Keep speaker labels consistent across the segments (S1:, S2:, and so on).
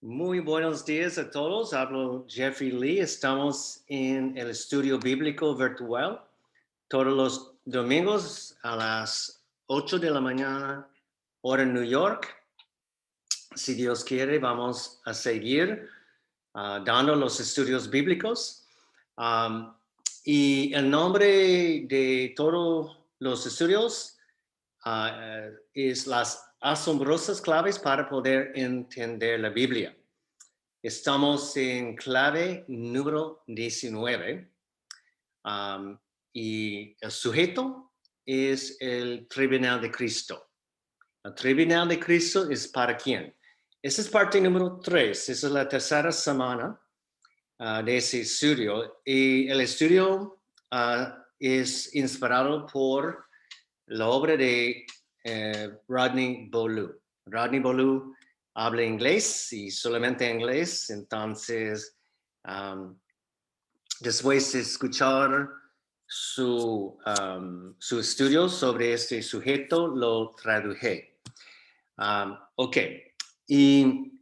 S1: Muy buenos días a todos. Hablo Jeffrey Lee. Estamos en el estudio bíblico virtual todos los domingos a las 8 de la mañana, hora en New York. Si Dios quiere, vamos a seguir dando los estudios bíblicos. Y el nombre de todos los estudios es las asombrosas claves para poder entender la Biblia. Estamos en clave número 19 y el sujeto es el tribunal de Cristo. El tribunal de Cristo es para quién. Esa es parte número 3. Esa es la tercera semana de ese estudio. Y el estudio es inspirado por la obra de Rodney Ballou. Rodney Ballou habla inglés y solamente inglés, entonces después de escuchar su estudio sobre este sujeto, lo traduje. Ok, y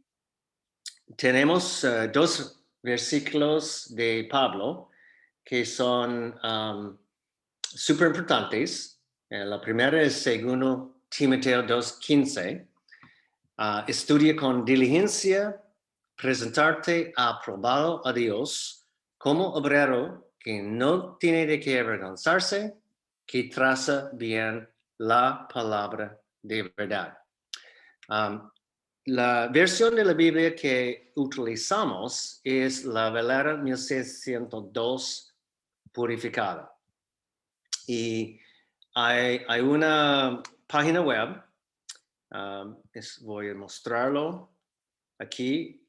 S1: tenemos dos versículos de Pablo que son súper importantes. La primera es segundo Timoteo 2:15. Estudia con diligencia, presentarte aprobado a Dios como obrero que no tiene de qué avergonzarse, que traza bien la palabra de verdad. La versión de la Biblia que utilizamos es la Valera 1602 purificada. Y hay una página web, voy a mostrarlo aquí.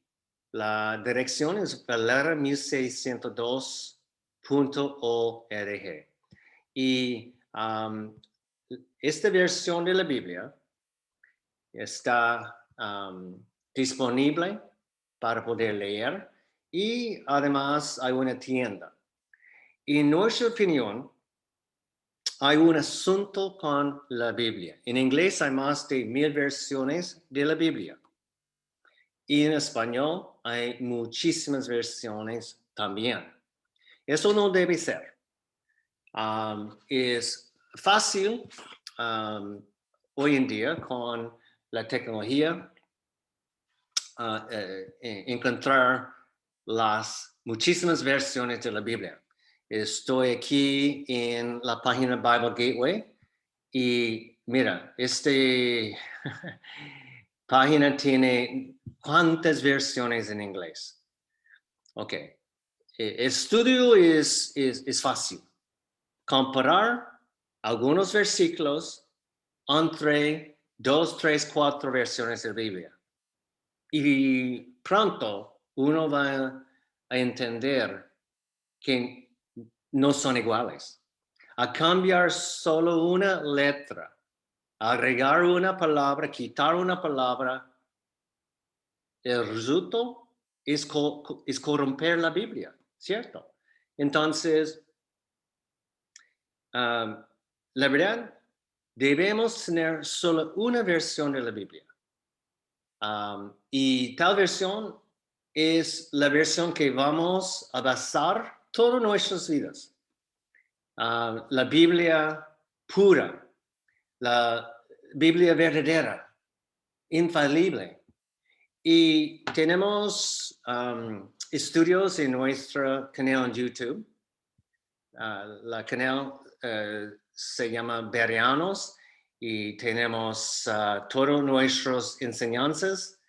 S1: La dirección es valera1602.org. Y esta versión de la Biblia está disponible para poder leer y además hay una tienda. En nuestra opinión, hay un asunto con la Biblia. En inglés hay más de 1000 versiones de la Biblia. Y en español hay muchísimas versiones también. Eso no debe ser. Es fácil hoy en día con la tecnología encontrar las muchísimas versiones de la Biblia. Estoy aquí en la página Bible Gateway y mira, esta página tiene cuántas versiones en inglés. Ok, el estudio es fácil. Comparar algunos versículos entre 2, 3, 4 versiones de la Biblia. Y pronto uno va a entender que no son iguales. A cambiar solo una letra, agregar una palabra, quitar una palabra, el resultado es corromper la Biblia, ¿cierto? Entonces, la verdad, debemos tener solo una versión de la Biblia. Y tal versión es la versión que vamos a basar todas nuestras vidas. La Biblia pura, la Biblia verdadera, infalible. Y tenemos estudios en nuestro canal en YouTube. La canal se llama Bereanos y tenemos todas nuestras enseñanzas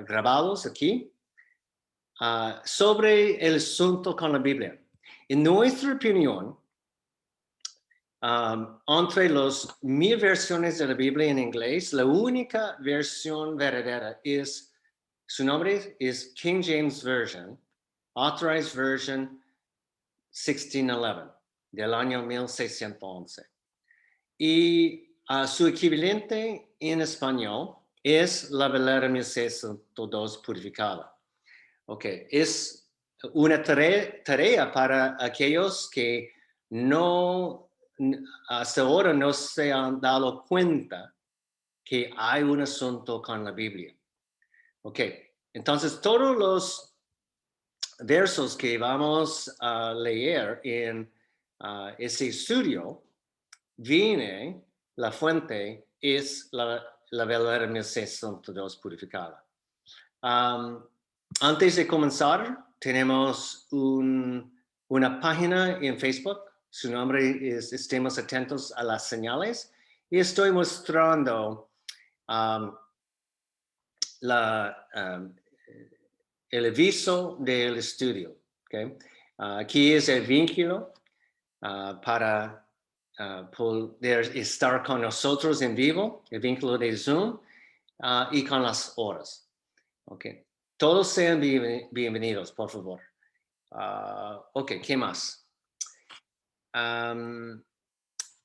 S1: grabados aquí sobre el asunto con la Biblia. En nuestra opinión, entre las 1000 versiones de la Biblia en inglés, la única versión verdadera es, su nombre es King James Version, Authorized Version 1611, del año 1611. Y su equivalente en español es la Valera 1602 purificada. Ok, es una tarea para aquellos que no, hasta ahora no se han dado cuenta que hay un asunto con la Biblia. Ok, Entonces, todos los versos que vamos a leer en ese estudio, viene, la fuente es la verdadera 1602 purificada. Antes de comenzar, tenemos una página en Facebook. Su nombre es Estemos Atentos a las Señales. Y estoy mostrando el aviso del estudio. ¿Okay? Aquí es el vínculo para poder estar con nosotros en vivo, el vínculo de Zoom y con las horas. Okay. Todos sean bienvenidos, por favor. Ok, ¿qué más?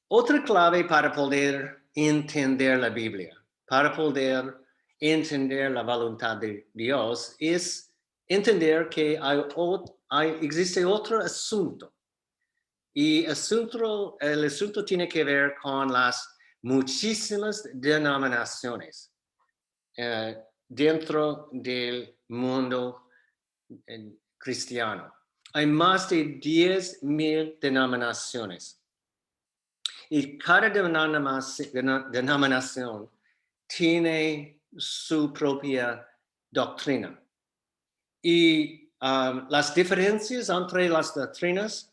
S1: Otra clave para poder entender la Biblia, para poder entender la voluntad de Dios, es entender que existe otro asunto. Y el asunto tiene que ver con las muchísimas denominaciones dentro del mundo cristiano. Hay más de 10,000 denominaciones. Y cada denominación tiene su propia doctrina. Y las diferencias entre las doctrinas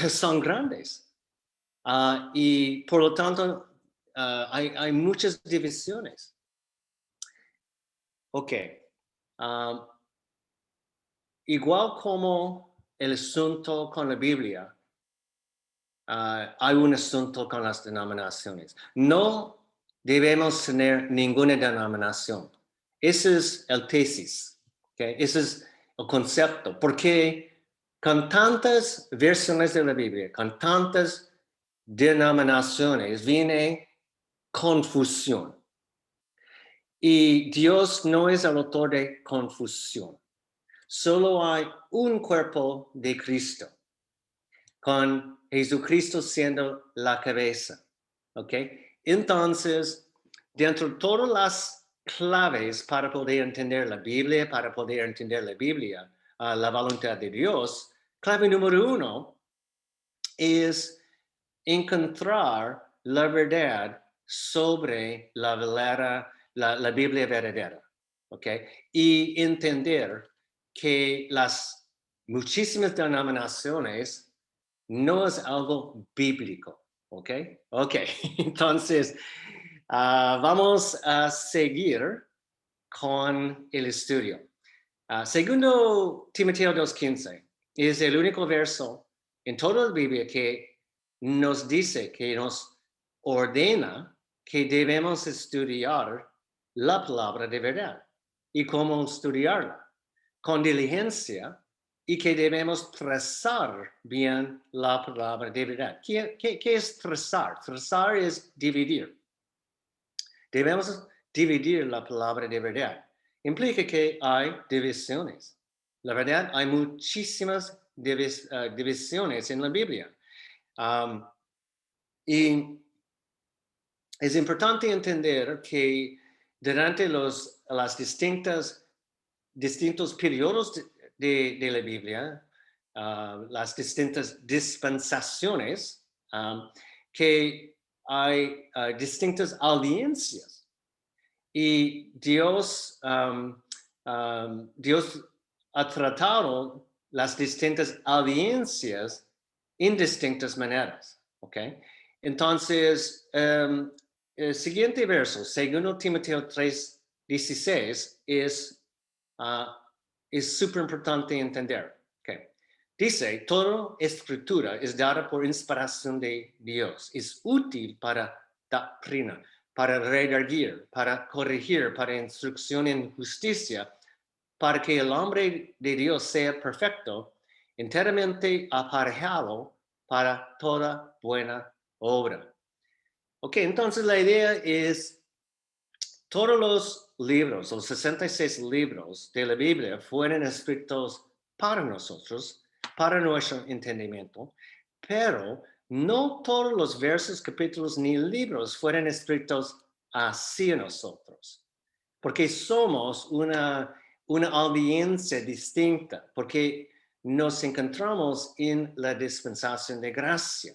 S1: son grandes. Y por lo tanto, hay muchas divisiones. Ok. Igual como el asunto con la Biblia, hay un asunto con las denominaciones. No debemos tener ninguna denominación. Ese es el tesis. ¿Okay? Ese es el concepto. Porque con tantas versiones de la Biblia, con tantas denominaciones, viene confusión. Y Dios no es el autor de confusión. Solo hay un cuerpo de Cristo, con Jesucristo siendo la cabeza. ¿Ok? Entonces, dentro de todas las claves para poder entender la Biblia, la voluntad de Dios, clave número 1 es encontrar la verdad sobre la Biblia verdadera. ¿Ok? Y entender que las muchísimas denominaciones no es algo bíblico, ¿ok? Ok, entonces vamos a seguir con el estudio. Segundo Timoteo 2:15 es el único verso en toda la Biblia que nos dice, que nos ordena que debemos estudiar la palabra de verdad. ¿Y cómo estudiarla? Con diligencia, y que debemos trazar bien la palabra de verdad. ¿Qué es trazar? Trazar es dividir. Debemos dividir la palabra de verdad. Implica que hay divisiones. La verdad, hay muchísimas divisiones en la Biblia. Y es importante entender que durante los distintos periodos de la Biblia, las distintas dispensaciones, que hay distintas audiencias. Y Dios ha tratado las distintas audiencias en distintas maneras. ¿Okay? Entonces, el siguiente verso, 2 Timoteo 3:16, es súper importante entender. Okay. Dice, toda escritura es dada por inspiración de Dios. Es útil para doctrina, para redarguir, para corregir, para instrucción en justicia, para que el hombre de Dios sea perfecto, enteramente aparejado para toda buena obra. Ok, entonces la idea es, todos los libros, los 66 libros de la Biblia fueron escritos para nosotros, para nuestro entendimiento, pero no todos los versos, capítulos ni libros fueron escritos hacia nosotros. porque somos una audiencia distinta, porque nos encontramos en la dispensación de gracia.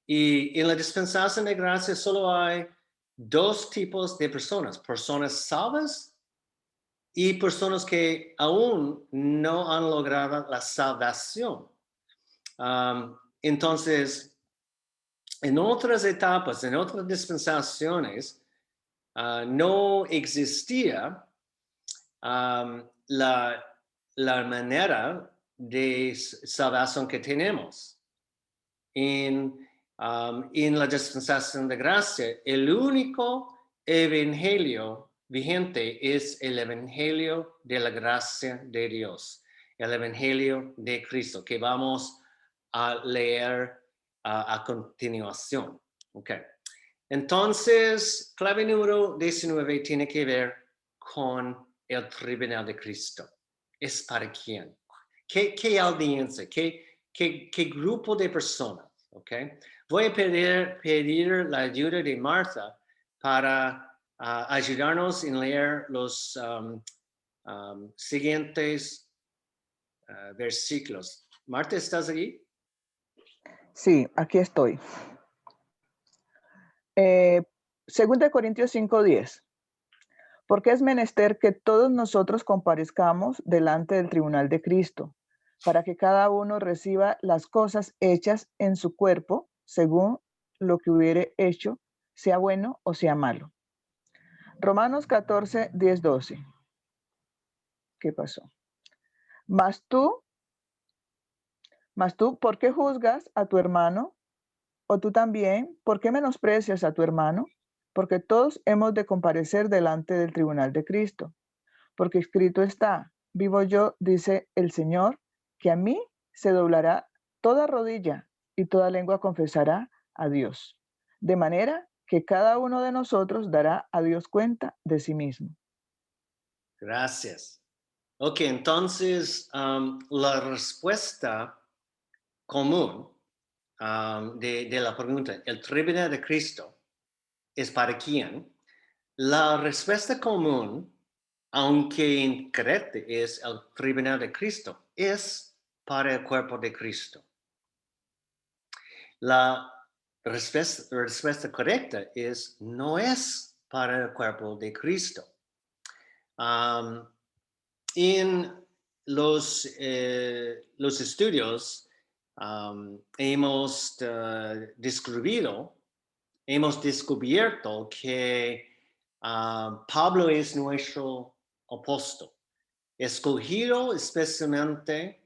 S1: Y en la dispensación de gracia solo hay dos tipos de personas salvas y personas que aún no han logrado la salvación. Entonces, en otras etapas, en otras dispensaciones, no existía la manera de salvación que tenemos. En la dispensación de gracia, el único evangelio vigente es el evangelio de la gracia de Dios, el evangelio de Cristo, que vamos a leer a continuación. Okay. Entonces, clave número 19 tiene que ver con el tribunal de Cristo. ¿Es para quién? ¿Qué audiencia? ¿Qué grupo de personas? Okay. Voy a pedir la ayuda de Martha para ayudarnos en leer los siguientes versículos. Marta, ¿estás aquí?
S2: Sí, aquí estoy. 2 Corintios 5:10. Porque es menester que todos nosotros comparezcamos delante del tribunal de Cristo, para que cada uno reciba las cosas hechas en su cuerpo, según lo que hubiere hecho, sea bueno o sea malo. Romanos 14:10-12. ¿Qué pasó? Mas tú, ¿por qué juzgas a tu hermano? O tú también, ¿por qué menosprecias a tu hermano? Porque todos hemos de comparecer delante del tribunal de Cristo. Porque escrito está, vivo yo, dice el Señor, que a mí se doblará toda rodilla y toda lengua confesará a Dios. De manera que cada uno de nosotros dará a Dios cuenta de sí mismo.
S1: Gracias. Ok, entonces la respuesta común de la pregunta, ¿el tribunal de Cristo es para quién? La respuesta común, aunque incorrecta, es el tribunal de Cristo, es para el cuerpo de Cristo. La respuesta correcta es no es para el cuerpo de Cristo. En los estudios hemos descubierto que Pablo es nuestro apóstol, escogido especialmente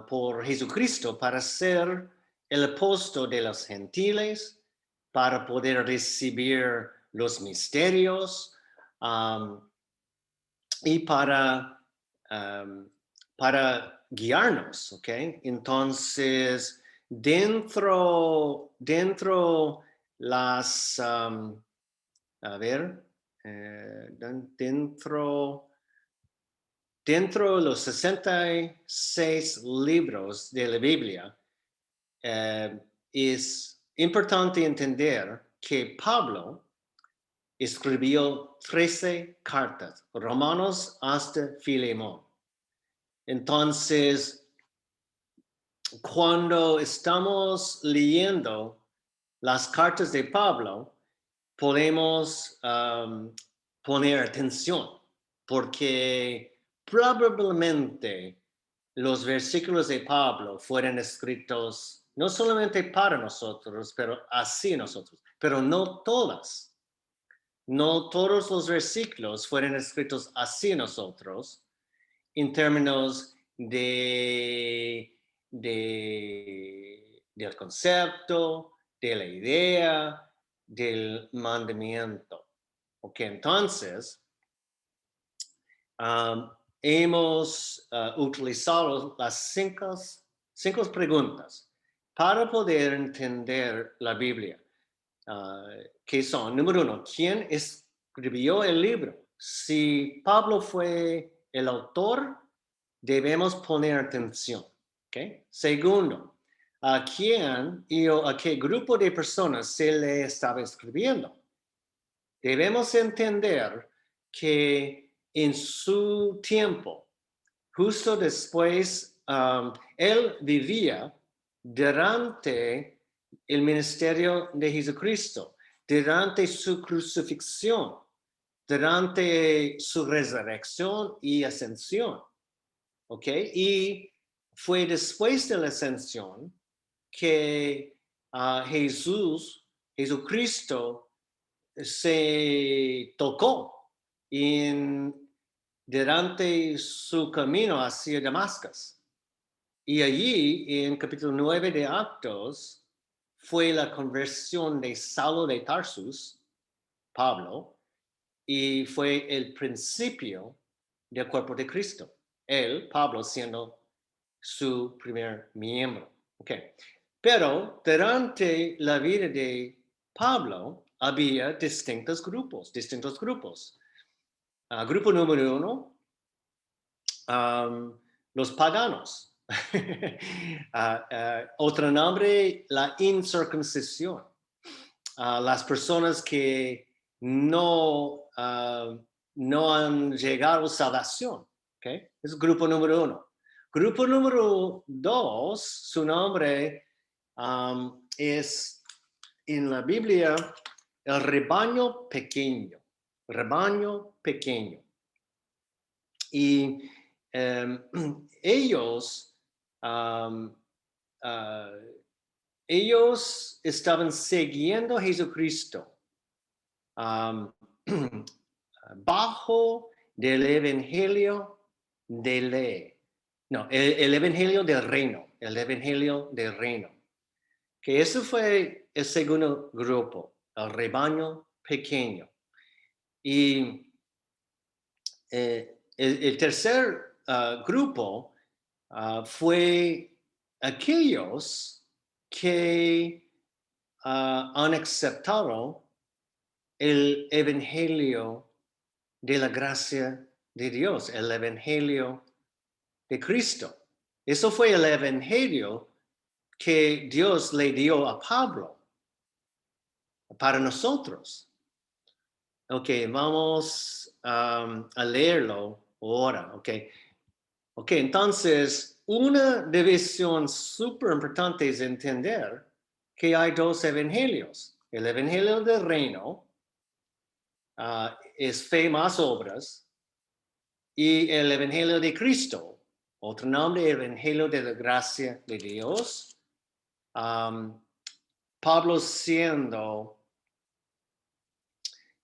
S1: por Jesucristo para ser el apóstol de los gentiles, para poder recibir los misterios y para guiarnos, ¿ok? Entonces, dentro las, dentro los 66 libros de la Biblia, es importante entender que Pablo escribió 13 cartas, Romanos hasta Filemón. Entonces, cuando estamos leyendo las cartas de Pablo, podemos poner atención, porque probablemente los versículos de Pablo fueron escritos no solamente para nosotros, pero así nosotros, pero no todas. No todos los versículos fueron escritos así nosotros en términos del concepto, de la idea, del mandamiento. Ok, entonces, hemos utilizado las cinco preguntas para poder entender la Biblia. Que son, número 1, ¿quién escribió el libro? Si Pablo fue el autor, debemos poner atención. ¿Okay? Segundo, ¿a quién y a qué grupo de personas se le estaba escribiendo? debemos entender que en su tiempo, justo después, él vivía durante el ministerio de Jesucristo, durante su crucifixión, durante su resurrección y ascensión. ¿Ok? Y fue después de la ascensión que Jesucristo se tocó durante su camino hacia Damasco. Y allí, en capítulo 9 de Actos, fue la conversión de Saulo de Tarsus, Pablo, y fue el principio del cuerpo de Cristo. Él, Pablo, siendo su primer miembro. Okay. Pero durante la vida de Pablo había distintos grupos. Grupo número 1, los paganos. Otro nombre, la incircuncisión. Las personas que no han llegado a salvación. ¿Okay? Es grupo número 1. Grupo número 2, su nombre es en la Biblia el rebaño pequeño. Rebaño pequeño. Y ellos estaban siguiendo a Jesucristo bajo del evangelio de ley. No, el evangelio del reino. El evangelio del reino. Que eso fue el segundo grupo, el rebaño pequeño. Y el tercer grupo fue aquellos que han aceptado el evangelio de la gracia de Dios, el evangelio de Cristo. Eso fue el evangelio que Dios le dio a Pablo para nosotros. Ok, vamos a leerlo ahora. Ok, entonces una división súper importante es entender que hay dos evangelios. El evangelio del reino es fe más obras, y el evangelio de Cristo, otro nombre, el evangelio de la gracia de Dios. Pablo siendo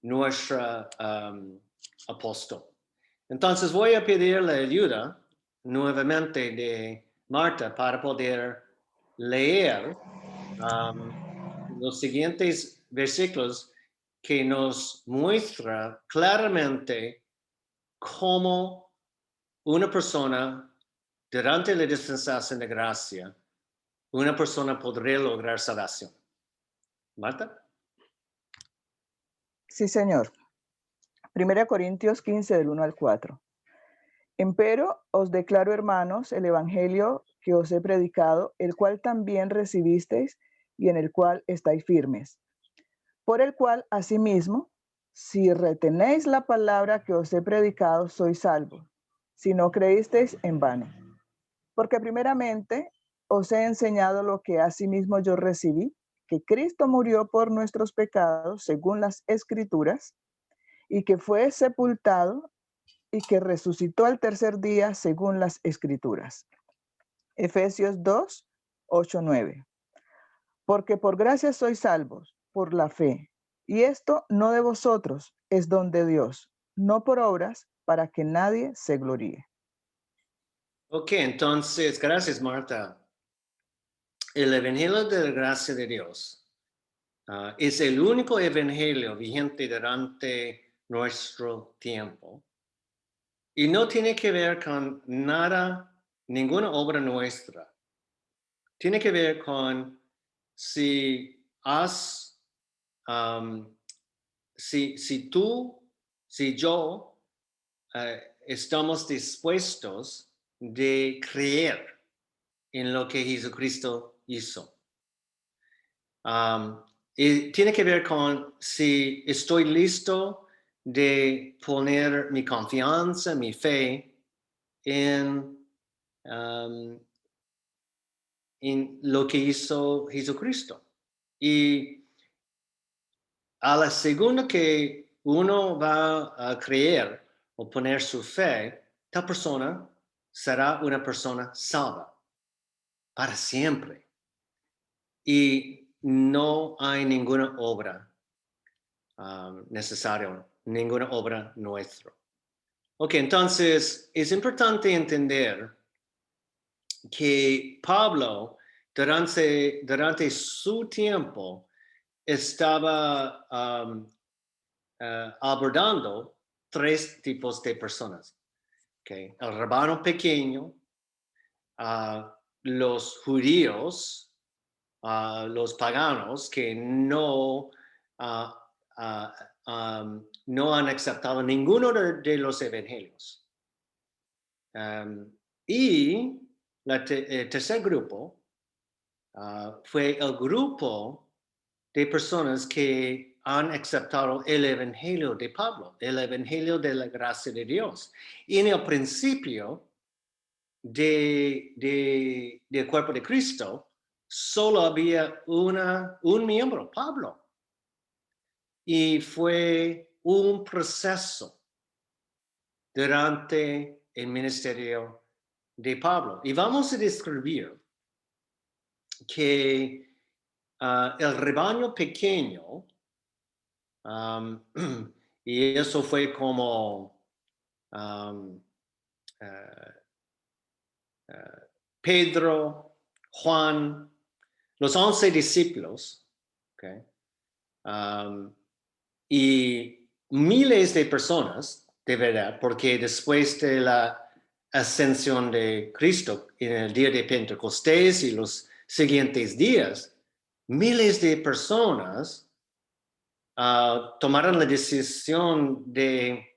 S1: nuestro apóstol. Entonces voy a pedir la ayuda nuevamente de Marta para poder leer los siguientes versículos que nos muestra claramente cómo una persona durante la dispensación de gracia, una persona podría lograr salvación. Marta.
S2: Sí, señor. 1 Corintios 15, del 1 al 4. Empero os declaro, hermanos, el evangelio que os he predicado, el cual también recibisteis y en el cual estáis firmes. Por el cual, asimismo, si retenéis la palabra que os he predicado, sois salvos, si no creísteis en vano. Porque primeramente os he enseñado lo que asimismo yo recibí, que Cristo murió por nuestros pecados, según las Escrituras, y que fue sepultado y que resucitó al tercer día según las Escrituras. Efesios 2, 8, 9. Porque por gracia sois salvos, por la fe. Y esto no de vosotros, es don de Dios, no por obras, para que nadie se gloríe.
S1: Ok, entonces, gracias Marta. El evangelio de la gracia de Dios es el único evangelio vigente durante nuestro tiempo. Y no tiene que ver con nada, ninguna obra nuestra. Tiene que ver con si si yo estamos dispuestos de creer en lo que Jesucristo hizo. Y tiene que ver con si estoy listo de poner mi confianza, mi fe en lo que hizo Jesucristo. Y a la segunda que uno va a creer o poner su fe, tal persona será una persona salva para siempre. Y no hay ninguna obra necesaria, ninguna obra nuestra. Ok, entonces es importante entender que Pablo durante su tiempo estaba abordando tres tipos de personas. Okay. El rebaño pequeño, los judíos, los paganos que no han aceptado ninguno de los evangelios. Y el tercer grupo fue el grupo de personas que han aceptado el evangelio de Pablo, el evangelio de la gracia de Dios. Y en el principio del cuerpo de Cristo, solo había un miembro, Pablo. Y fue un proceso durante el ministerio de Pablo. Y vamos a describir que el rebaño pequeño, y eso fue como Pedro, Juan, los 11 discípulos, okay, y miles de personas, de verdad, porque después de la ascensión de Cristo en el día de Pentecostés y los siguientes días, miles de personas tomaron la decisión de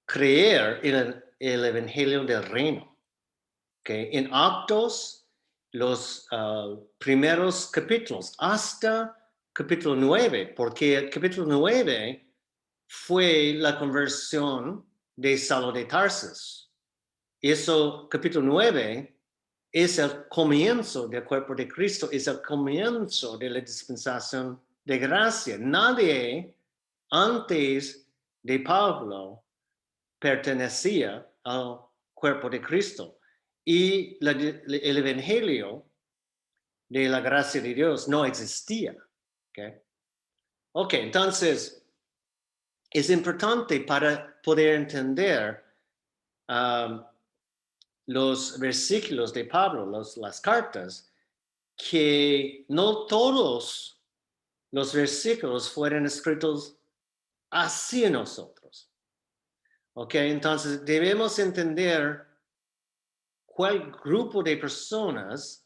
S1: creer en el evangelio del reino. Okay. En Actos, los primeros capítulos, hasta capítulo 9, porque el capítulo 9 fue la conversión de Saulo de Tarsus. Eso, capítulo 9, es el comienzo del cuerpo de Cristo, es el comienzo de la dispensación de gracia. Nadie antes de Pablo pertenecía al cuerpo de Cristo. Y el evangelio de la gracia de Dios no existía. Ok, entonces es importante para poder entender los versículos de Pablo, las cartas, que no todos los versículos fueron escritos hacia nosotros. Ok, entonces debemos entender cuál grupo de personas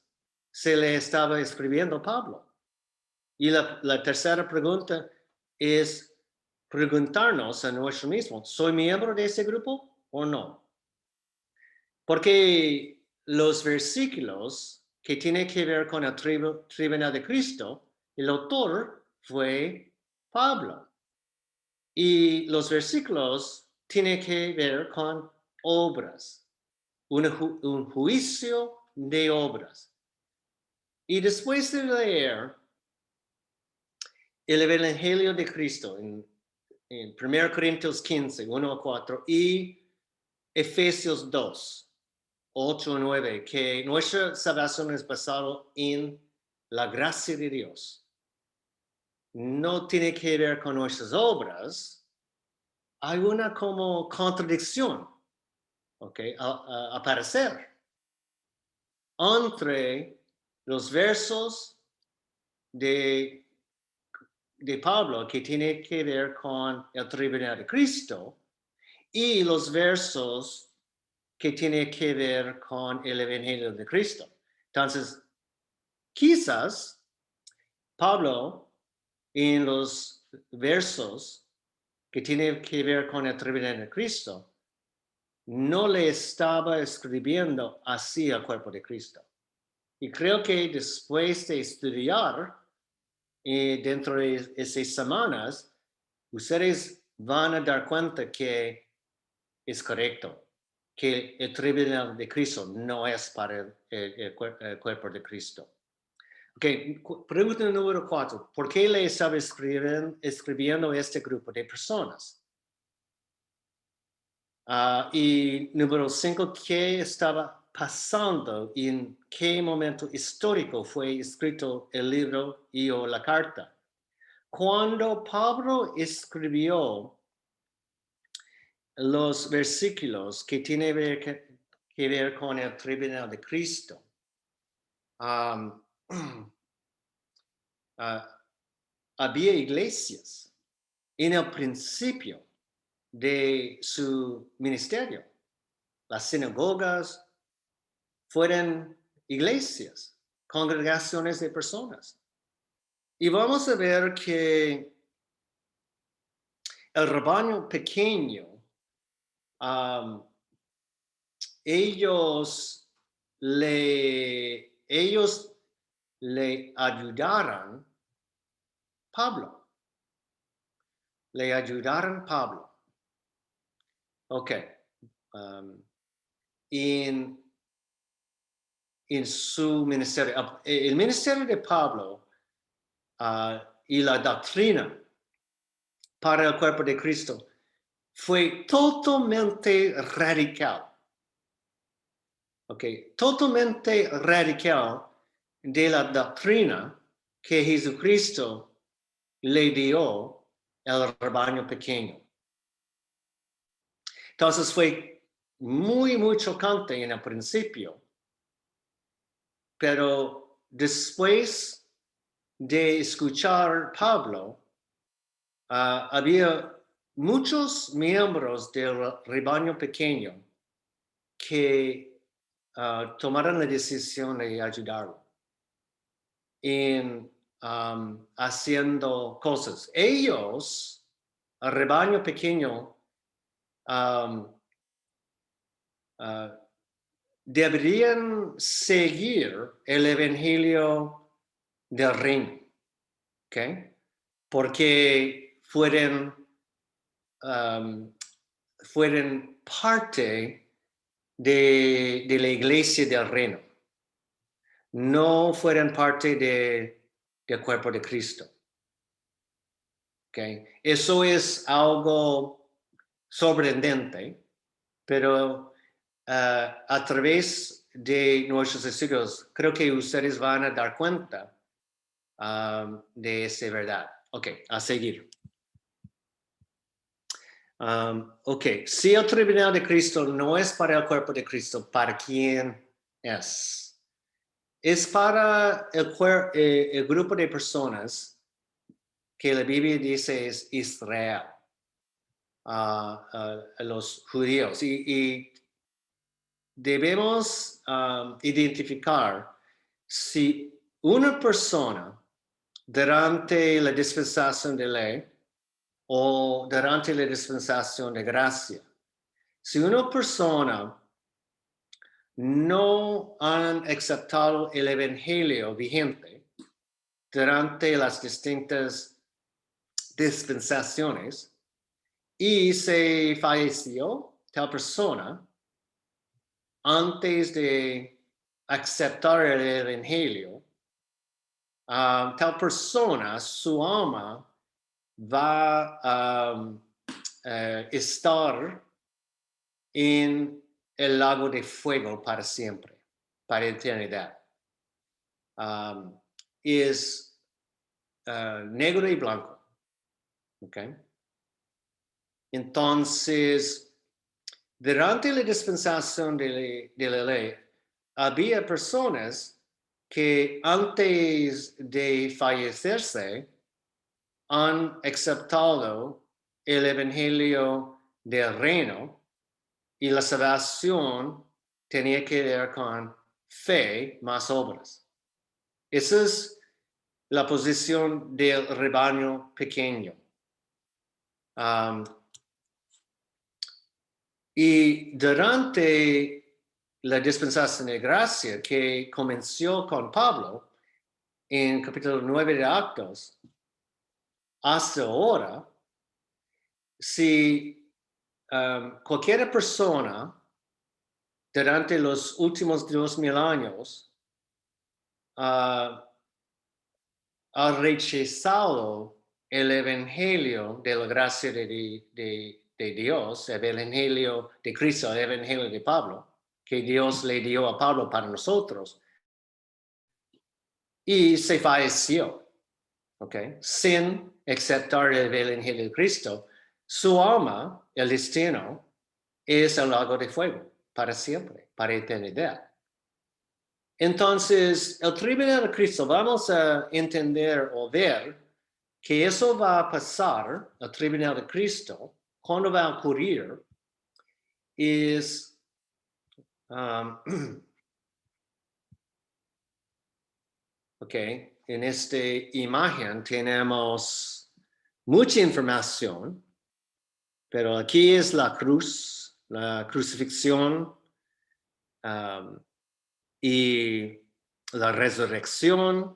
S1: se le estaba escribiendo a Pablo. Y la tercera pregunta es preguntarnos a nosotros mismos, ¿soy miembro de ese grupo o no? Porque los versículos que tienen que ver con el tribunal de Cristo, el autor fue Pablo. Y los versículos tienen que ver con obras, un juicio de obras. Y después de leer el Evangelio de Cristo en 1 Corintios 15, 1 a 4 y Efesios 2, 8 a 9, que nuestra salvación es basada en la gracia de Dios. No tiene que ver con nuestras obras. Hay una como contradicción, ¿ok? A aparecer entre los versos de Pablo que tiene que ver con el tribunal de Cristo y los versos que tiene que ver con el evangelio de Cristo. Entonces, quizás Pablo en los versos que tienen que ver con el tribunal de Cristo no le estaba escribiendo así al cuerpo de Cristo. Y creo que después de estudiar, dentro de esas semanas, ustedes van a dar cuenta que es correcto, que el tribunal de Cristo no es para el cuerpo de Cristo. Ok, pregunta número 4. ¿Por qué le estaba escribiendo este grupo de personas? Y número 5, ¿qué estaba pasando y en qué momento histórico fue escrito el libro y o la carta? Cuando Pablo escribió los versículos que tienen que ver con el tribunal de Cristo, había iglesias en el principio de su ministerio. Las sinagogas fueron iglesias, congregaciones de personas. Y vamos a ver que el rebaño pequeño, ellos le ayudaron Pablo. Le ayudaron Pablo. Ok. En su ministerio. El ministerio de Pablo y la doctrina para el cuerpo de Cristo fue totalmente radical. Ok, totalmente radical de la doctrina que Jesucristo le dio al rebaño pequeño. Entonces fue muy chocante en el principio, pero después de escuchar Pablo, había muchos miembros del rebaño pequeño que tomaron la decisión de ayudarlo en haciendo cosas. Ellos, el rebaño pequeño, deberían seguir el evangelio del reino, ¿ok? Porque fueron parte de la iglesia del reino, no fueron parte del cuerpo de Cristo. ¿Okay? Eso es algo sorprendente, pero a través de nuestros estudios creo que ustedes van a dar cuenta de esa verdad. Ok, a seguir. Ok, si el tribunal de Cristo no es para el cuerpo de Cristo, ¿para quién es? Es para el grupo de personas que la Biblia dice es Israel, los judíos. Y debemos identificar si una persona durante la dispensación de ley o durante la dispensación de gracia, si una persona no han aceptado el evangelio vigente durante las distintas dispensaciones y se falleció tal persona antes de aceptar el evangelio, tal persona, su alma va a estar en el lago de fuego para siempre, para eternidad. Es negro y blanco. Okay. Entonces, durante la dispensación de la ley, había personas que antes de fallecerse han aceptado el evangelio del reino y la salvación tenía que ver con fe más obras. Esa es la posición del rebaño pequeño. Y durante la dispensación de gracia que comenzó con Pablo en capítulo 9 de Actos, hasta ahora, si cualquier persona durante los últimos 2000 años ha rechazado el evangelio de la gracia de Dios, el evangelio de Cristo, el evangelio de Pablo, que Dios le dio a Pablo para nosotros, y se falleció, ¿ok? Sin aceptar el evangelio de Cristo, su alma, el destino, es el lago de fuego para siempre, para eternidad. Entonces, el tribunal de Cristo, vamos a entender o ver que eso va a pasar, el tribunal de Cristo, cuando va a ocurrir, es ok, en esta imagen tenemos mucha información, pero aquí es la cruz, la crucifixión y la resurrección.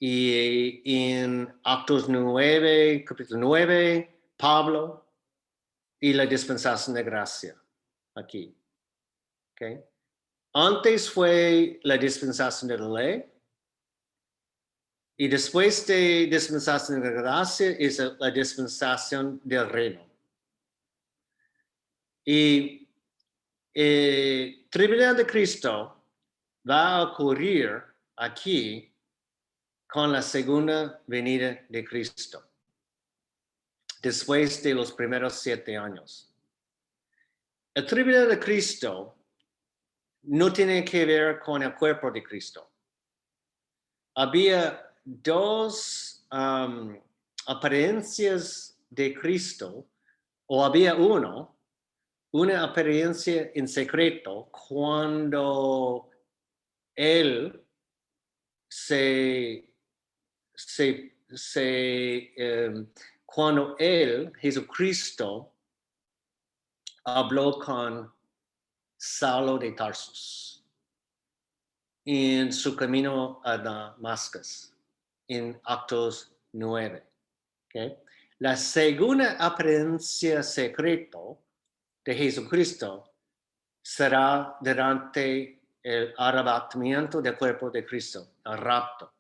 S1: Y en Actos 9, capítulo 9, Pablo y la dispensación de gracia aquí. Okay. Antes fue la dispensación de la ley y después de dispensación de gracia es la dispensación del reino. Y el tribunal de Cristo va a ocurrir aquí con la segunda venida de Cristo, después de los primeros 7 años. El tribunal de Cristo no tiene que ver con el cuerpo de Cristo. Había dos apariencias de Cristo, o había una apariencia en secreto cuando Él cuando Él, Jesucristo, habló con Saulo de Tarsus en su camino a Damascus, en Actos 9. ¿Okay? La segunda apariencia secreta de Jesucristo será durante el arrebatamiento del cuerpo de Cristo, el rapto.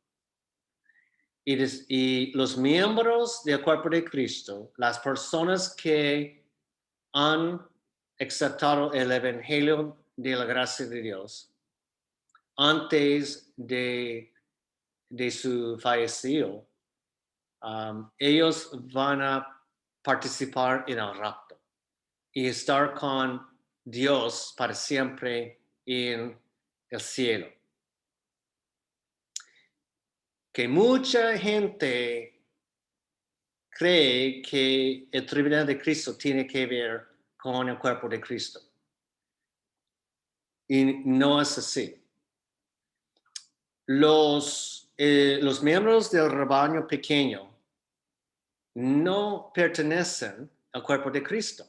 S1: Y los miembros del cuerpo de Cristo, las personas que han aceptado el evangelio de la gracia de Dios antes de su fallecido, ellos van a participar en el rapto y estar con Dios para siempre en el cielo. Que mucha gente cree que el tribunal de Cristo tiene que ver con el cuerpo de Cristo. Y no es así. Los miembros del rebaño pequeño no pertenecen al cuerpo de Cristo.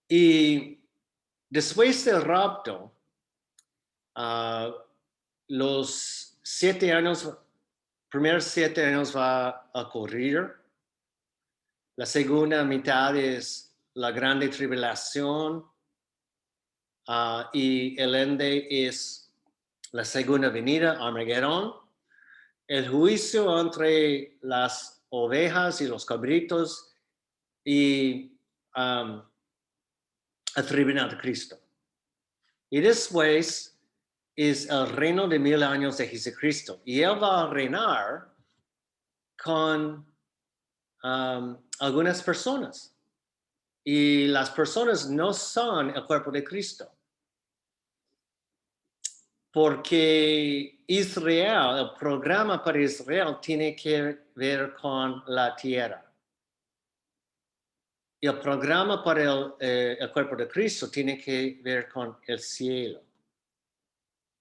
S1: Y después del rapto, los 7 años, primeros 7 años va a ocurrir. La segunda mitad es la grande tribulación y el ende es la segunda venida, Armagedón. El juicio entre las ovejas y los cabritos y el tribunal de Cristo. Y después es el reino de 1000 años de Jesucristo. Y Él va a reinar con algunas personas. Y las personas no son el cuerpo de Cristo. Porque Israel, el programa para Israel tiene que ver con la tierra. Y el programa para el cuerpo de Cristo tiene que ver con el cielo.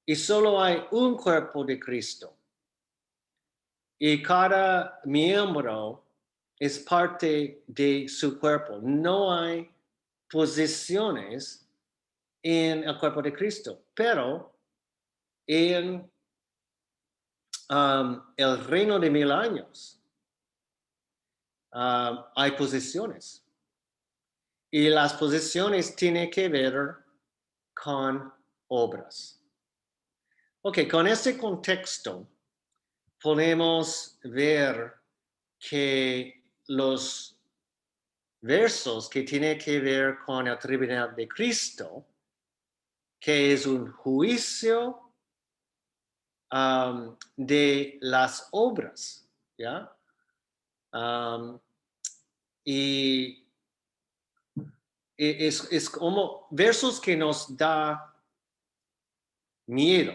S1: Y solo hay un cuerpo de Cristo. Y cada miembro es parte de su cuerpo. No hay posiciones en el cuerpo de Cristo, pero en el reino de 1000 años hay posiciones. Y las posiciones tienen que ver con obras. Ok, con este contexto podemos ver que los versos que tienen que ver con el tribunal de Cristo, que es un juicio de las obras, ¿ya? Y es como versos que nos da miedo.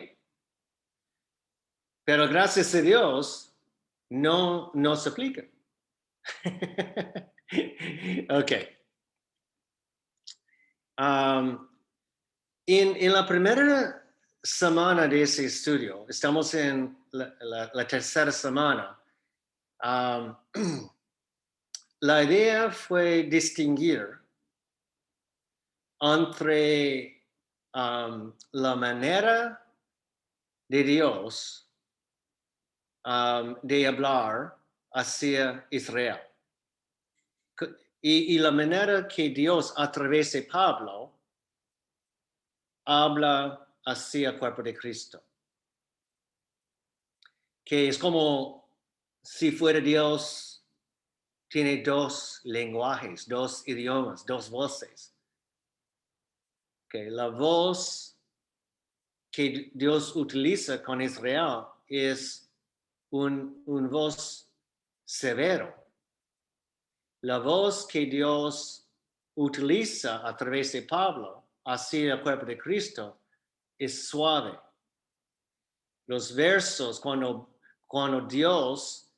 S1: Pero gracias a Dios no nos aplican. Ok. En la primera semana de ese estudio, estamos en la tercera semana, la idea fue distinguir entre la manera de Dios de hablar hacia Israel y la manera que Dios a través de Pablo habla hacia el cuerpo de Cristo, que es como si fuera Dios tiene dos lenguajes, dos idiomas, dos voces. Okay, la voz que Dios utiliza con Israel es un voz severo. La voz que Dios utiliza a través de Pablo hacia el cuerpo de Cristo es suave. Los versos, cuando Dios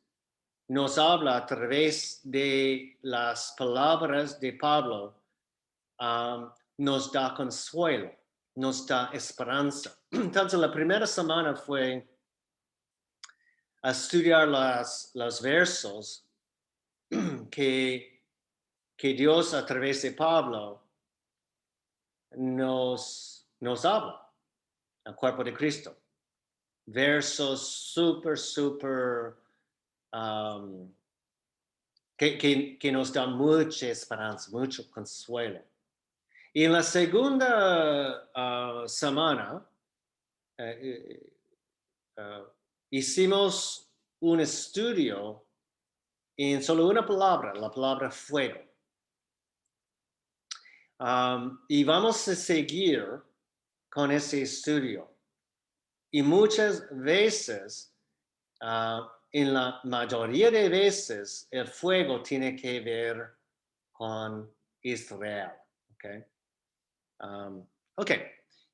S1: nos habla a través de las palabras de Pablo, nos da consuelo, nos da esperanza. Entonces, la primera semana fue a estudiar los versos que Dios a través de Pablo nos habla al cuerpo de Cristo. Versos súper que nos dan mucha esperanza, mucho consuelo. Y en la segunda semana hicimos un estudio en solo una palabra, la palabra fuego. Y vamos a seguir con ese estudio. Y muchas veces, en la mayoría de veces, el fuego tiene que ver con Israel. Okay. Ok,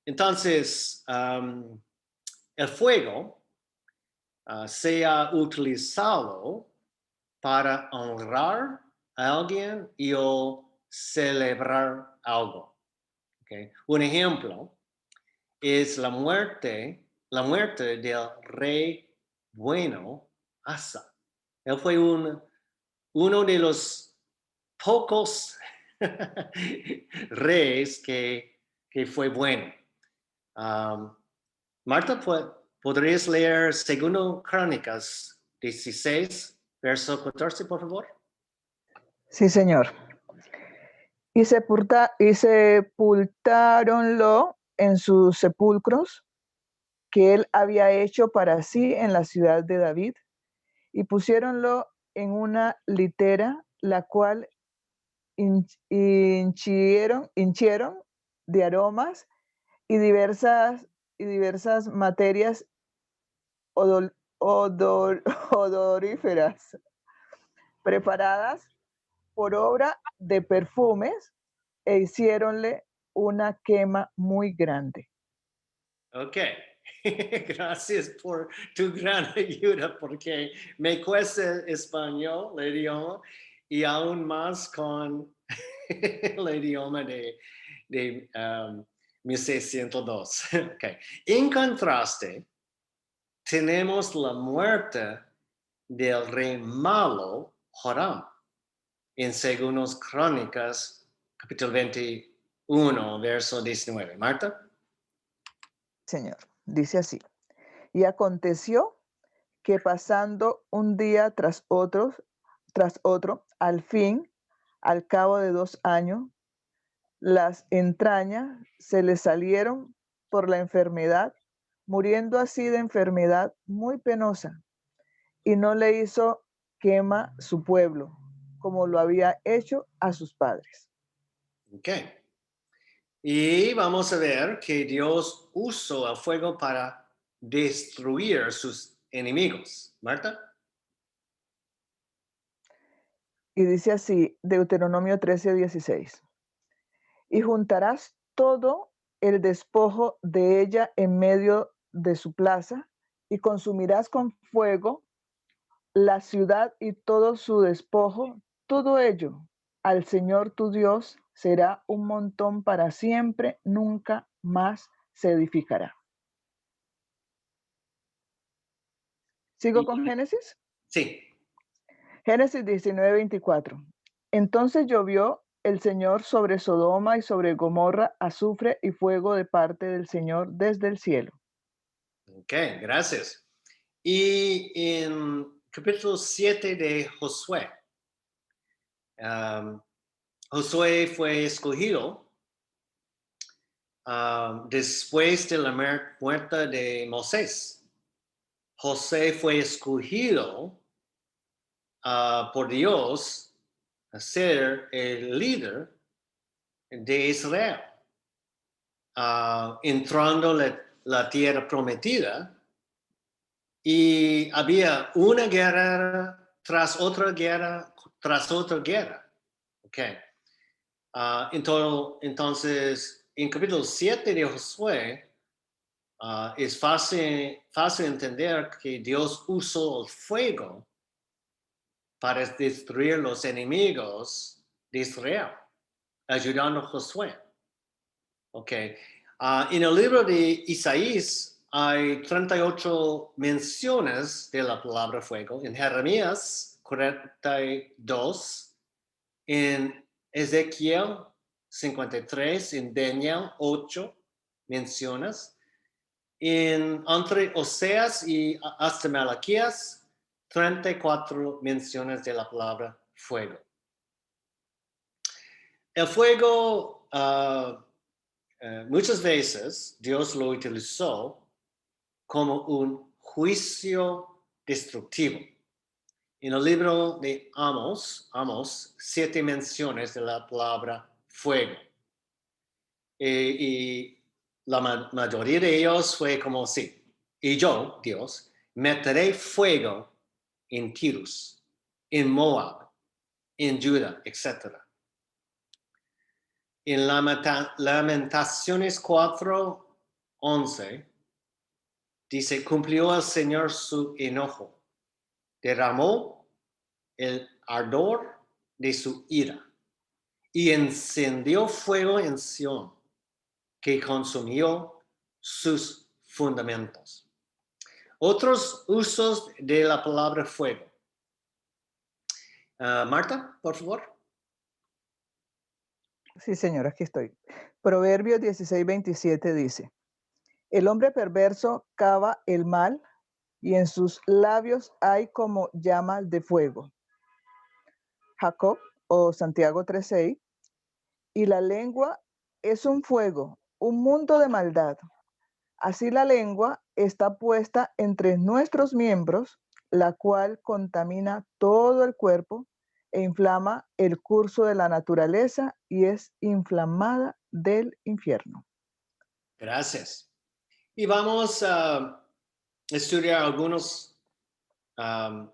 S1: entonces el fuego se ha utilizado para honrar a alguien y o celebrar algo. Okay. Un ejemplo es la muerte del rey bueno Asa. Él fue uno de los pocos reyes que fue bueno. Marta, ¿podrías leer 2 Crónicas 16, verso 14, por favor?
S2: Sí, señor. Y sepultáronlo en sus sepulcros que él había hecho para sí en la ciudad de David, y pusiéronlo en una litera, la cual hinchieron de aromas y diversas materias odoríferas, preparadas por obra de perfumes, e hiciéronle una quema muy grande.
S1: Ok, gracias por tu gran ayuda porque me cuesta español, el idioma, y aún más con el idioma de 1602. Okay. En contraste, tenemos la muerte del rey malo, Joram. en Segundos Crónicas, capítulo 21, verso 19. Marta.
S2: Señor, dice así. Y aconteció que pasando un día tras otro, al fin, al cabo de 2 años, las entrañas se le salieron por la enfermedad, muriendo así de enfermedad muy penosa, y no le hizo quema su pueblo, como lo había hecho a sus padres.
S1: Ok. Y vamos a ver que Dios usó el fuego para destruir sus enemigos. Marta.
S2: Y dice así, Deuteronomio 13:16. Y juntarás todo el despojo de ella en medio de su plaza, y consumirás con fuego la ciudad y todo su despojo, todo ello al Señor tu Dios será un montón para siempre, nunca más se edificará. ¿Sigo con Génesis?
S1: Sí.
S2: Génesis 19:24. Entonces llovió el Señor sobre Sodoma y sobre Gomorra azufre y fuego de parte del Señor desde el cielo.
S1: Ok, gracias. Y en capítulo 7 de Josué, Josué fue escogido después de la muerte de Moisés. José fue escogido por Dios a ser el líder de Israel, entrando la tierra prometida. Y había una guerra tras otra guerra tras otra guerra. Okay. Entonces, en capítulo 7 de Josué, es fácil entender que Dios usó el fuego para destruir los enemigos de Israel, ayudando a Josué. Okay. En el libro de Isaías hay 38 menciones de la palabra fuego. En Jeremías 42, en Ezequiel 53, en Daniel 8 menciones. Entre Oseas y hasta Malaquías, 34 menciones de la palabra fuego. El fuego, muchas veces Dios lo utilizó como un juicio destructivo. En el libro de Amos, 7 menciones de la palabra fuego. Y la mayoría de ellos fue como sí. Y yo, Dios, meteré fuego en Tirus, en Moab, en Judá, etc. En Lamentaciones 4:11 dice, cumplió el Señor su enojo, derramó el ardor de su ira y encendió fuego en Sión, que consumió sus fundamentos. Otros usos de la palabra fuego. Marta, por favor.
S2: Sí, señor, aquí estoy. Proverbios 16:27 dice, el hombre perverso cava el mal y en sus labios hay como llamas de fuego. Jacob o Santiago 3:6, y la lengua es un fuego, un mundo de maldad. Así la lengua está puesta entre nuestros miembros, la cual contamina todo el cuerpo e inflama el curso de la naturaleza y es inflamada del infierno.
S1: Gracias. Y vamos a estudiar algunos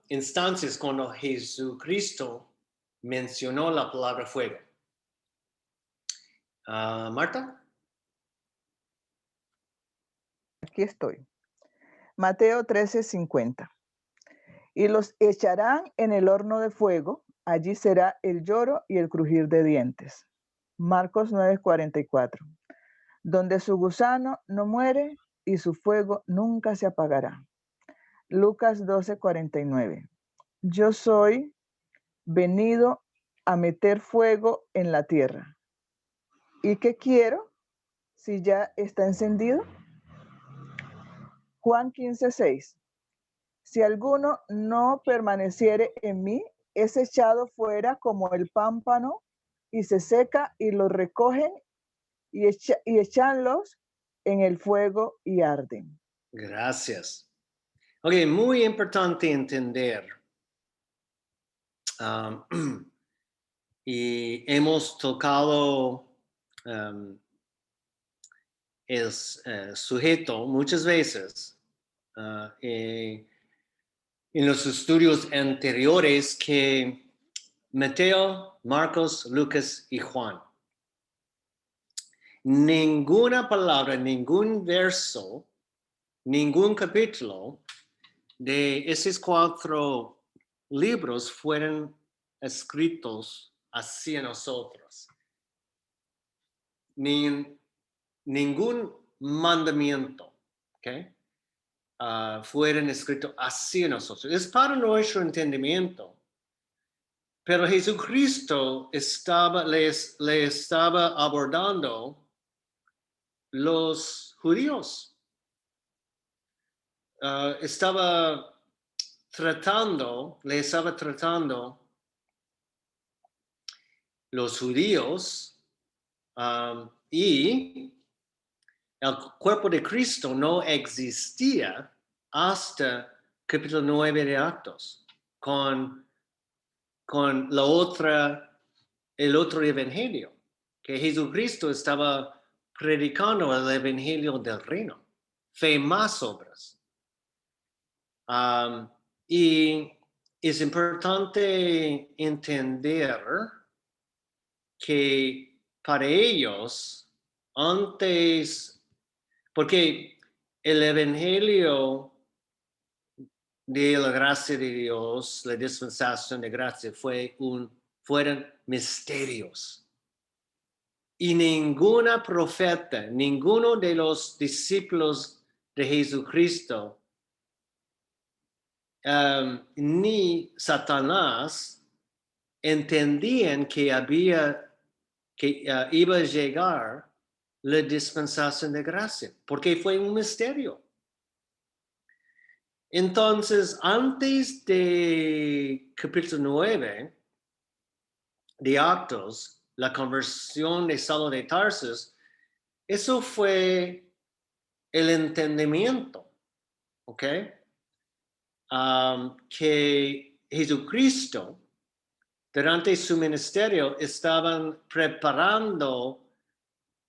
S1: instancias cuando Jesucristo mencionó la palabra fuego. Marta.
S2: Aquí estoy. Mateo 13:50. Y los echarán en el horno de fuego, allí será el lloro y el crujir de dientes. Marcos 9:44. Donde su gusano no muere y su fuego nunca se apagará. Lucas 12:49. Yo soy venido a meter fuego en la tierra. ¿Y qué quiero si ya está encendido? Juan 15:6. Si alguno no permaneciere en mí, es echado fuera como el pámpano y se seca y los recogen y echanlos en el fuego y arden.
S1: Gracias. Ok, muy importante entender. um, y hemos tocado el sujeto muchas veces en los estudios anteriores que Mateo, Marcos, Lucas y Juan. Ninguna palabra, ningún verso, ningún capítulo de esos 4 libros fueron escritos hacia nosotros. Ningún mandamiento, ¿ok? Fueron escritos hacia nosotros. Es para nuestro entendimiento. Pero Jesucristo le estaba abordando los judíos. Le estaba tratando los judíos y el cuerpo de Cristo no existía hasta capítulo 9 de Actos, con el otro evangelio, que Jesucristo estaba predicando el evangelio del reino, fe más obras. Y es importante entender que para ellos, antes, porque el evangelio de la gracia de Dios, la dispensación de gracia fueron misterios. Y ninguna profeta, ninguno de los discípulos de Jesucristo, ni Satanás entendían que iba a llegar la dispensación de gracia, porque fue un misterio. Entonces, antes de capítulo 9 de Actos, la conversión de Saulo de Tarsus, eso fue el entendimiento, ¿ok? Que Jesucristo, durante su ministerio, estaban preparando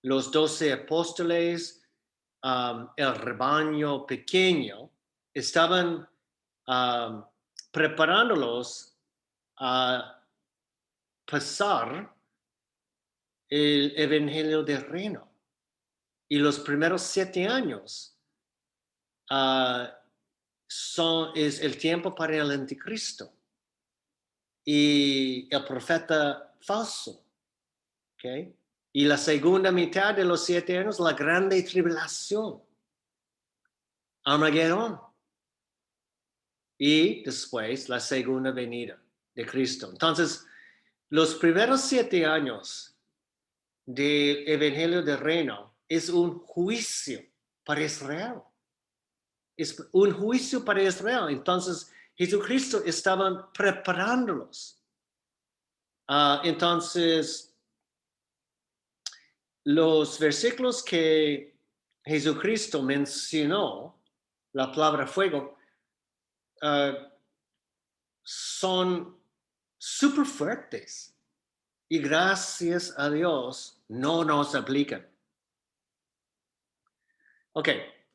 S1: los 12 apóstoles, el rebaño pequeño, estaban preparándolos a pasar el evangelio del reino. Y los primeros 7 años es el tiempo para el anticristo y el profeta falso. ¿Okay? Y la segunda mitad de los 7 años, la grande tribulación, Armagedón. Y después la segunda venida de Cristo. Entonces, los primeros 7 años del Evangelio del Reino es un juicio para Israel. Es un juicio para Israel. Entonces, Jesucristo estaba preparándolos. Entonces, los versículos que Jesucristo mencionó, la palabra fuego, son súper fuertes y gracias a Dios no nos aplican. Ok,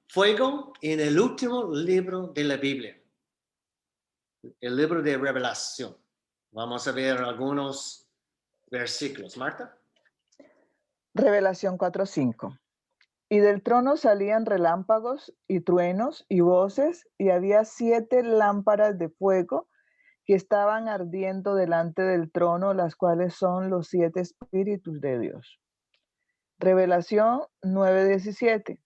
S1: fuego en el último libro de la Biblia, el libro de Revelación. Vamos a ver algunos versículos. Marta.
S2: Revelación 4:5. Y del trono salían relámpagos y truenos y voces, y había 7 lámparas de fuego que estaban ardiendo delante del trono, las cuales son los 7 espíritus de Dios. Revelación 9:17.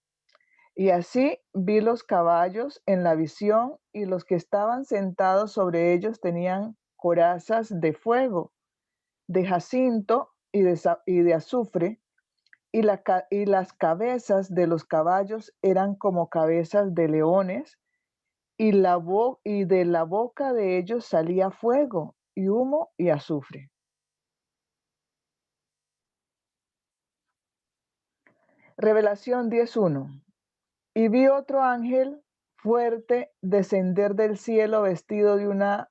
S2: Y así vi los caballos en la visión, y los que estaban sentados sobre ellos tenían corazas de fuego, de jacinto y de azufre, y las cabezas de los caballos eran como cabezas de leones, y de la boca de ellos salía fuego y humo y azufre. Revelación 10:1. Y vi otro ángel fuerte descender del cielo vestido de una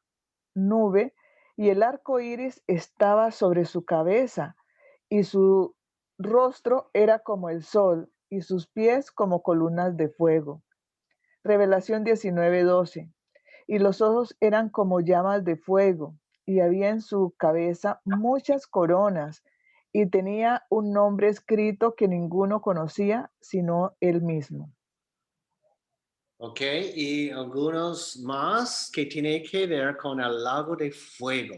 S2: nube, y el arco iris estaba sobre su cabeza, y su rostro era como el sol, y sus pies como columnas de fuego. Revelación 19:12. Y los ojos eran como llamas de fuego, y había en su cabeza muchas coronas, y tenía un nombre escrito que ninguno conocía sino él mismo.
S1: Ok, y algunos más que tienen que ver con el lago de fuego.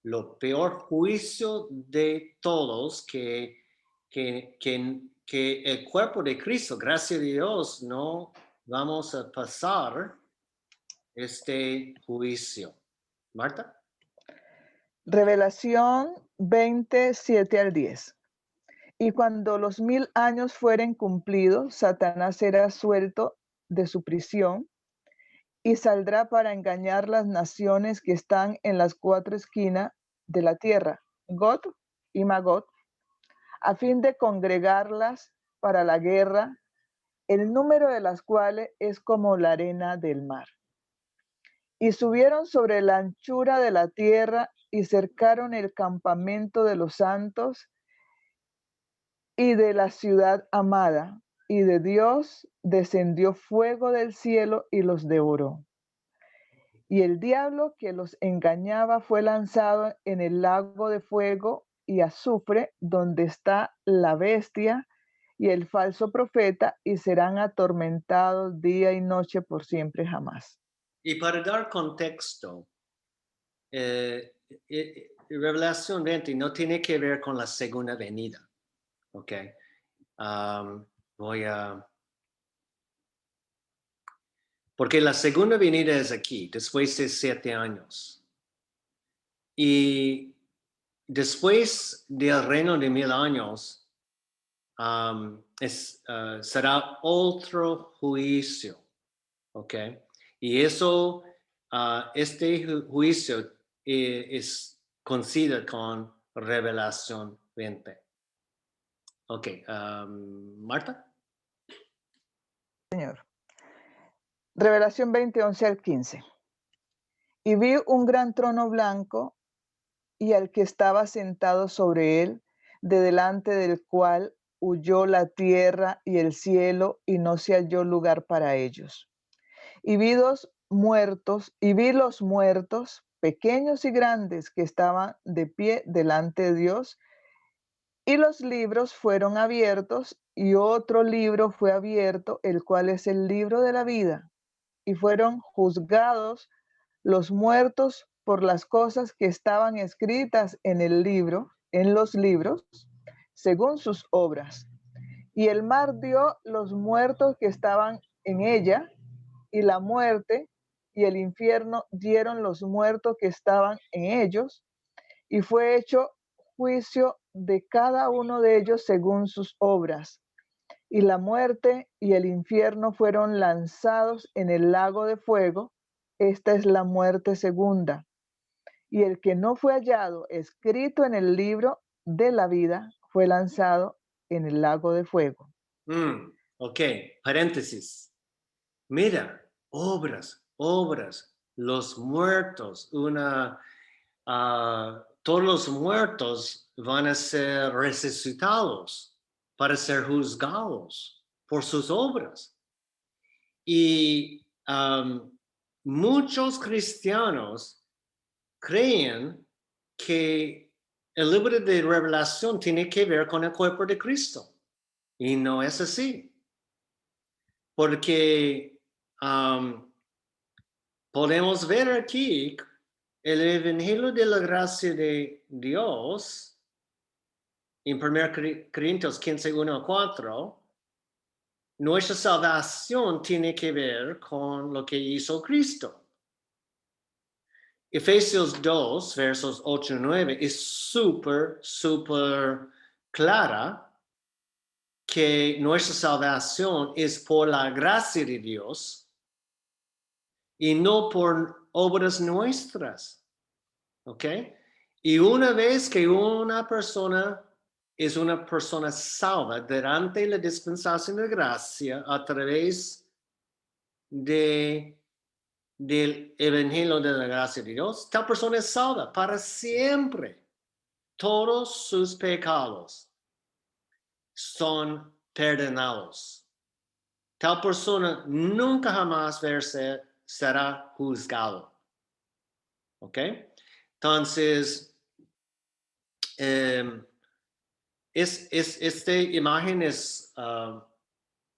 S1: Lo peor juicio de todos que el cuerpo de Cristo, gracias a Dios, no vamos a pasar este juicio. Marta.
S2: Revelación 27-10. Y cuando los 1000 años fueren cumplidos, Satanás será suelto de su prisión y saldrá para engañar las naciones que están en las 4 esquinas de la tierra, Gog y Magog, a fin de congregarlas para la guerra, el número de las cuales es como la arena del mar. Y subieron sobre la anchura de la tierra y cercaron el campamento de los santos y de la ciudad amada, y de Dios descendió fuego del cielo y los devoró. Y el diablo que los engañaba fue lanzado en el lago de fuego y azufre, donde está la bestia y el falso profeta, y serán atormentados día y noche por siempre jamás.
S1: Y para dar contexto, Revelación 20 no tiene que ver con la segunda venida. Ok. Voy a... Porque la segunda venida es aquí, después de 7 años. Y después del reino de 1000 años, será otro juicio. ¿Ok? Y eso, este juicio es conocido con Revelación 20. Ok, Marta.
S2: Señor. Revelación 20, 11-15. Y vi un gran trono blanco y al que estaba sentado sobre él, de delante del cual huyó la tierra y el cielo, y no se halló lugar para ellos. Y vi los muertos, pequeños y grandes, que estaban de pie delante de Dios, y los libros fueron abiertos, y otro libro fue abierto, el cual es el libro de la vida, y fueron juzgados los muertos por las cosas que estaban escritas en los libros, según sus obras. Y el mar dio los muertos que estaban en ella, y la muerte y el infierno dieron los muertos que estaban en ellos, y fue hecho juicio de cada uno de ellos según sus obras. Y la muerte y el infierno fueron lanzados en el lago de fuego. Esta es la muerte segunda. Y el que no fue hallado escrito en el libro de la vida fue lanzado en el lago de fuego.
S1: Ok, paréntesis. Mira, obras, los muertos, todos los muertos van a ser resucitados para ser juzgados por sus obras. Y muchos cristianos creen que el libro de Revelación tiene que ver con el cuerpo de Cristo. Y no es así. Porque podemos ver aquí el Evangelio de la Gracia de Dios en 1 Corintios 15, 1-4. Nuestra salvación tiene que ver con lo que hizo Cristo. Efesios 2, versos 8 y 9 es súper clara que nuestra salvación es por la gracia de Dios y no por obras nuestras. ¿Ok? Y una vez que una persona es una persona salva durante la dispensación de gracia a través del evangelio de la gracia de Dios, tal persona es salva para siempre. Todos sus pecados son perdonados. Tal persona nunca jamás será juzgado. ¿Ok? Entonces, esta imagen es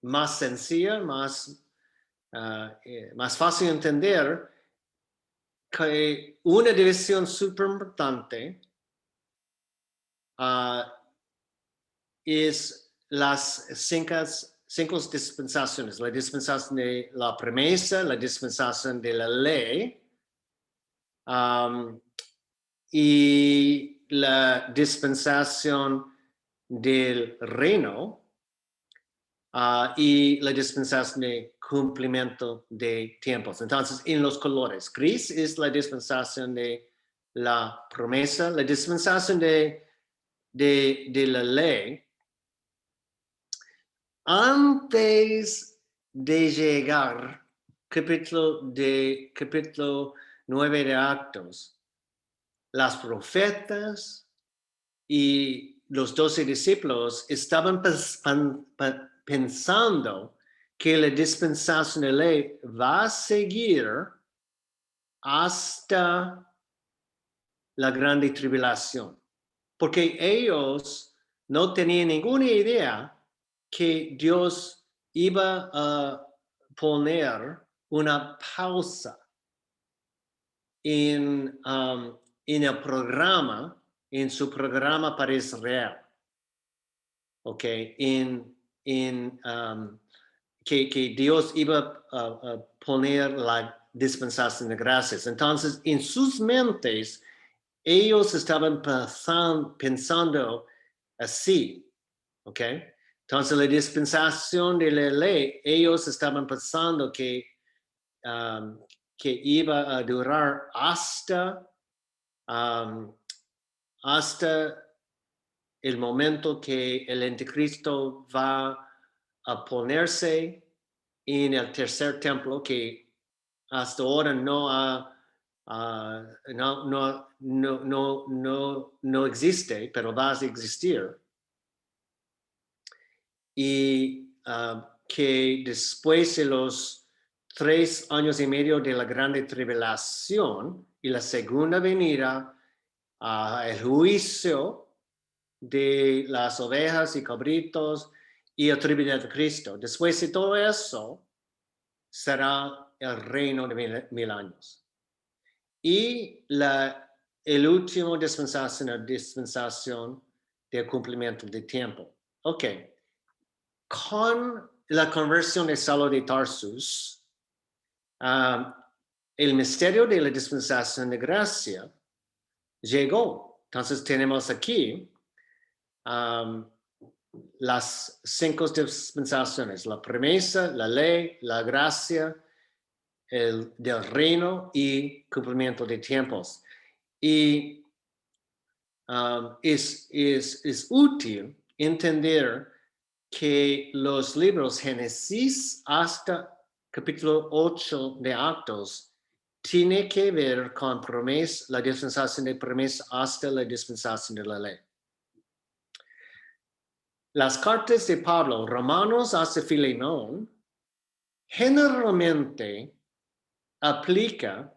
S1: más sencilla, más fácil de entender, que una división súper importante es las cinco dispensaciones: la dispensación de la promesa, la dispensación de la ley, y la dispensación del reino, y la dispensación de cumplimiento de tiempos. Entonces, en los colores, gris es la dispensación de la promesa, la dispensación de la ley. Antes de llegar, capítulo 9 de Actos, las profetas y los 12 discípulos estaban pensando que la dispensación de la ley va a seguir hasta la grande tribulación, porque ellos no tenían ninguna idea que Dios iba a poner una pausa en el programa, en su programa para Israel. Ok, que Dios iba a poner la dispensación de gracias. Entonces, en sus mentes, ellos estaban pensando así. Ok, entonces la dispensación de la ley, ellos estaban pensando que iba a durar hasta el momento que el anticristo va a ponerse en el tercer templo, que hasta ahora no existe, pero va a existir. Y que después de los 3 años y medio de la grande tribulación y la segunda venida, el juicio de las ovejas y cabritos y el tribunal de Cristo. Después de todo eso, será el reino de 1000 años. Y el último dispensación, la dispensación del cumplimiento de tiempo. Ok. Con la conversión de Saulo de Tarsus, el misterio de la dispensación de gracia llegó. Entonces tenemos aquí las 5 dispensaciones: la promesa, la ley, la gracia, del reino y cumplimiento de tiempos. Y es útil entender que los libros Génesis hasta capítulo 8 de Actos tiene que ver con promesa, la dispensación de promesa hasta la dispensación de la ley. Las cartas de Pablo, Romanos hasta Filemón, generalmente aplica,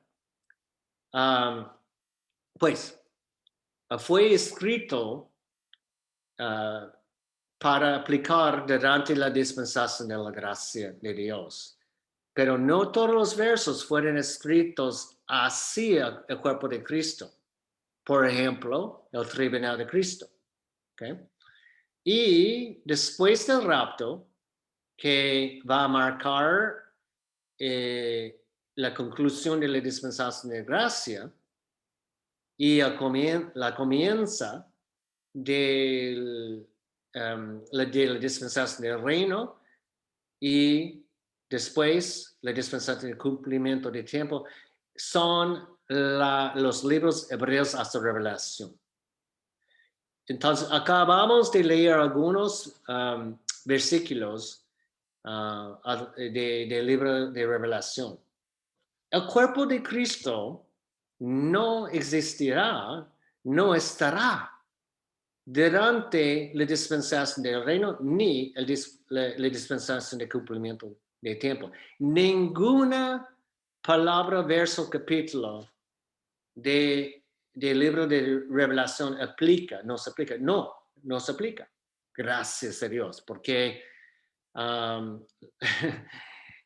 S1: fue escrito para aplicar durante la dispensación de la gracia de Dios. Pero no todos los versos fueron escritos hacia el cuerpo de Cristo. Por ejemplo, el tribunal de Cristo. ¿Okay? Y después del rapto, que va a marcar la conclusión de la dispensación de gracia, y la comienza de la dispensación del reino y después la dispensación del cumplimiento del tiempo son los libros hebreos hasta Revelación. Entonces, acabamos de leer algunos versículos del libro de Revelación. El cuerpo de Cristo no existirá, no estará durante la dispensación del reino ni la dispensación de cumplimiento de tiempo. Ninguna palabra, verso, capítulo del libro de Revelación no se aplica. No se aplica. Gracias a Dios, porque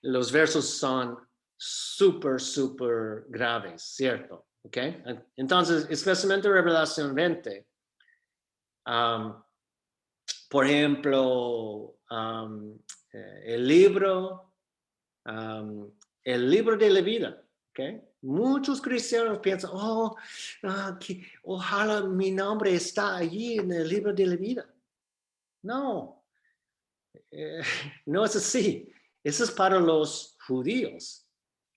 S1: los versos son súper graves, ¿cierto? ¿Ok? Entonces, especialmente Revelación 20, por ejemplo, el libro de la vida, ¿ok? Muchos cristianos piensan, ojalá mi nombre está allí en el libro de la vida. No, no es así. Eso es para los judíos.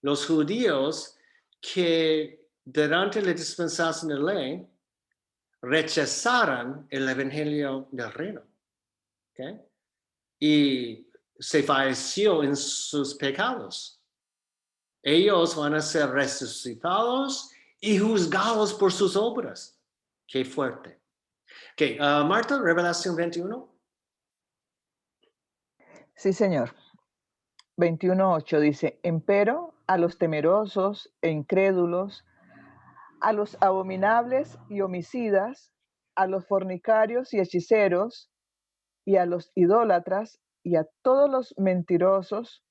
S1: Los judíos que durante la dispensación de la ley rechazaron el evangelio del reino. ¿Okay? Y se falleció en sus pecados. Ellos van a ser resucitados y juzgados por sus obras. Qué fuerte. Okay, Marta, Revelación 21.
S2: Sí, señor. 21:8 dice, empero a los temerosos e incrédulos, a los abominables y homicidas, a los fornicarios y hechiceros, y a los idólatras, y a todos los mentirosos,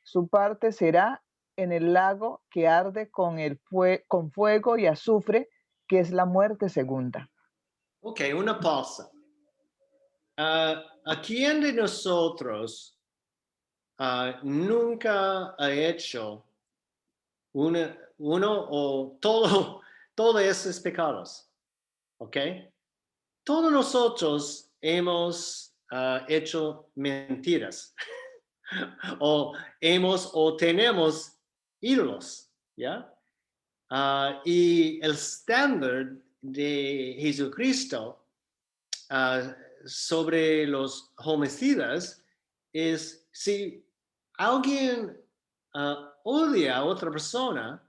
S2: su parte será en el lago que arde con fuego y azufre, que es la muerte segunda.
S1: Ok, una pausa. ¿A quién de nosotros nunca ha hecho uno o todos esos pecados? ¿Ok? Todos nosotros hemos hecho mentiras o tenemos ídolos, ¿ya? Y el estándar de Jesucristo sobre los homicidas es si alguien odia a otra persona,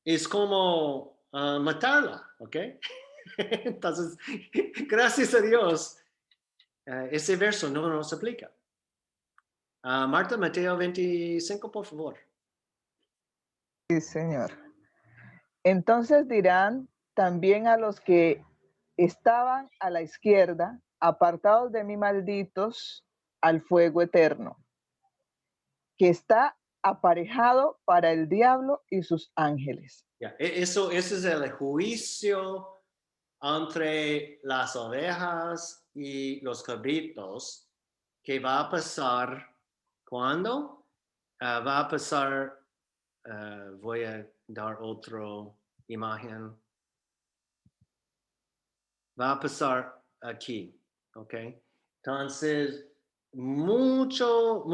S1: es como matarla, ¿ok? Entonces, gracias a Dios, ese verso no nos aplica. Marta, Mateo 25, por favor.
S2: Sí, señor. Entonces dirán también a los que estaban a la izquierda, apartados de mí, malditos, al fuego eterno, que está aparejado para el diablo y sus ángeles.
S1: Yeah. Eso es el juicio entre las ovejas y los cabritos que va a pasar. ¿Cuándo? Va a pasar, voy a dar otra imagen. Va a pasar aquí, ¿ok? Entonces, mucho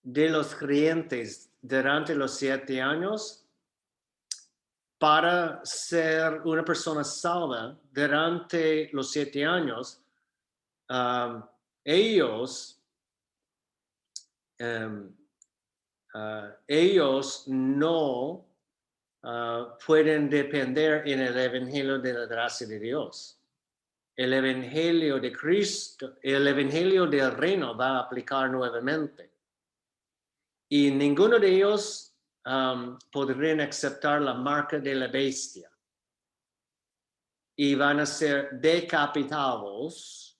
S1: de los creyentes durante los 7 años, para ser una persona salva durante los 7 años, ellos no pueden depender en el evangelio de la gracia de Dios. El evangelio de Cristo, el evangelio del reino va a aplicar nuevamente. Y ninguno de ellos podrían aceptar la marca de la bestia. Y van a ser decapitados,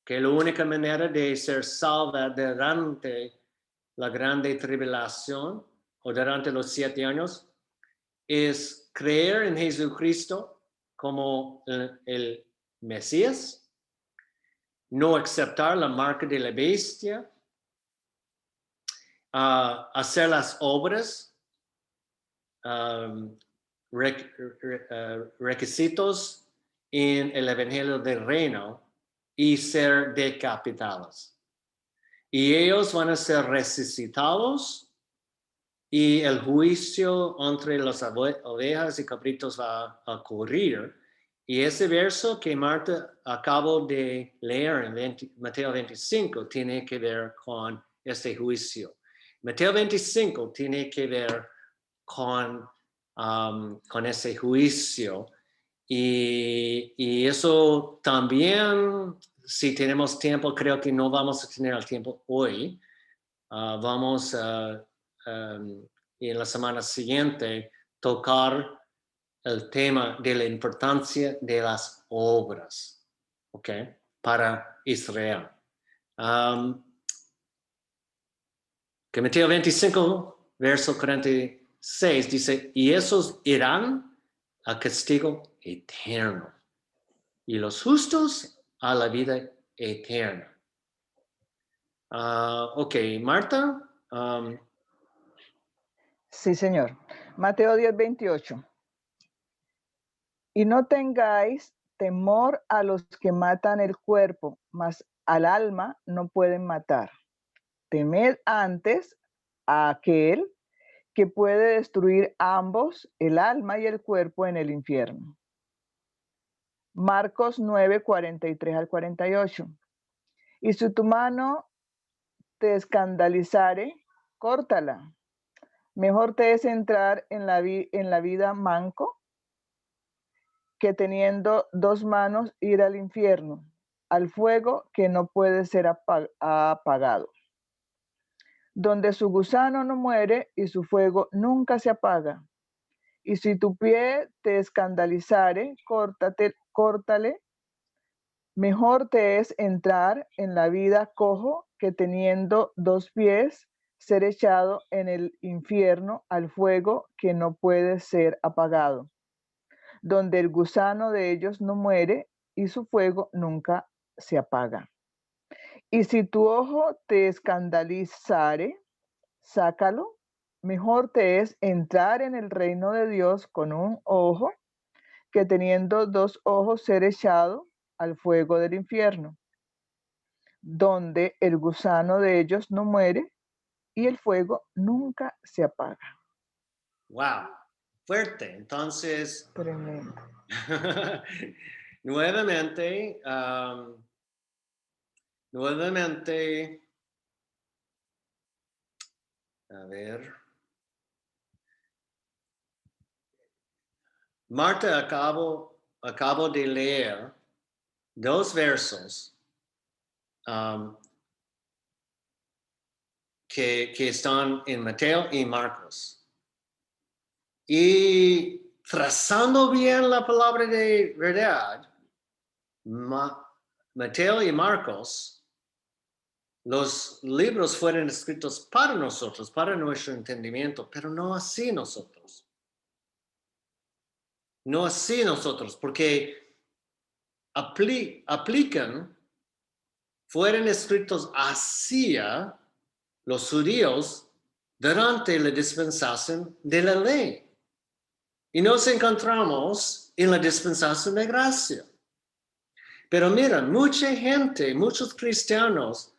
S1: que la única manera de ser salva durante la grande tribulación o durante los 7 años es creer en Jesucristo como el Mesías, no aceptar la marca de la bestia, hacer las obras requisitos en el Evangelio del Reino y ser decapitados. Y ellos van a ser resucitados y el juicio entre las ovejas y cabritos va a ocurrir. Y ese verso que Marta acabo de leer en Mateo 25 tiene que ver con este juicio. Mateo 25 tiene que ver con ese juicio. Y eso también, si tenemos tiempo, creo que no vamos a tener el tiempo hoy. Vamos a, y en la semana siguiente, tocar el tema de la importancia de las obras, ¿ok? Para Israel. Que Mateo 25, verso 46, dice, y esos irán al castigo eterno, y los justos a la vida eterna. Ok, Marta.
S2: Sí, Señor. Mateo 10:28. Y no tengáis temor a los que matan el cuerpo, mas al alma no pueden matar. Temed antes a aquel que puede destruir ambos, el alma y el cuerpo, en el infierno. Marcos 9:43 al 48. Y si tu mano te escandalizare, córtala. Mejor te es entrar en la vida manco que teniendo dos manos ir al infierno, al fuego que no puede ser apagado, donde su gusano no muere y su fuego nunca se apaga. Y si tu pie te escandalizare, córtale. Mejor te es entrar en la vida cojo que teniendo dos pies ser echado en el infierno al fuego que no puede ser apagado, donde el gusano de ellos no muere y su fuego nunca se apaga. Y si tu ojo te escandalizare, sácalo. Mejor te es entrar en el reino de Dios con un ojo que teniendo dos ojos ser echado al fuego del infierno, donde el gusano de ellos no muere y el fuego nunca se apaga.
S1: Wow, fuerte. Entonces,
S2: Tremendo.
S1: nuevamente, a ver. Marta acabo de leer dos versos que están en Mateo y Marcos. Y trazando bien la palabra de verdad, Mateo y Marcos, los libros fueron escritos para nosotros, para nuestro entendimiento, pero no así nosotros. No así nosotros, porque aplican, fueron escritos hacia los judíos durante la dispensación de la ley. Y nos encontramos en la dispensación de gracia. Pero mira, mucha gente, muchos cristianos,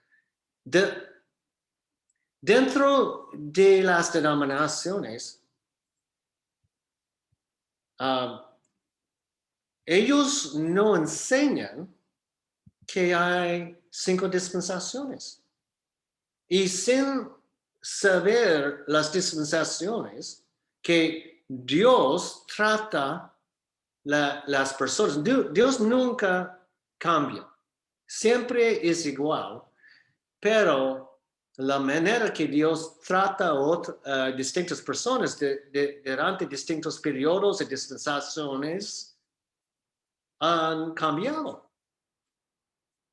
S1: dentro de las denominaciones, ellos no enseñan que hay 5 dispensaciones. Y sin saber las dispensaciones, que Dios trata las personas, Dios nunca cambia, siempre es igual, pero la manera que Dios trata a distintas personas durante distintos periodos y dispensaciones han cambiado.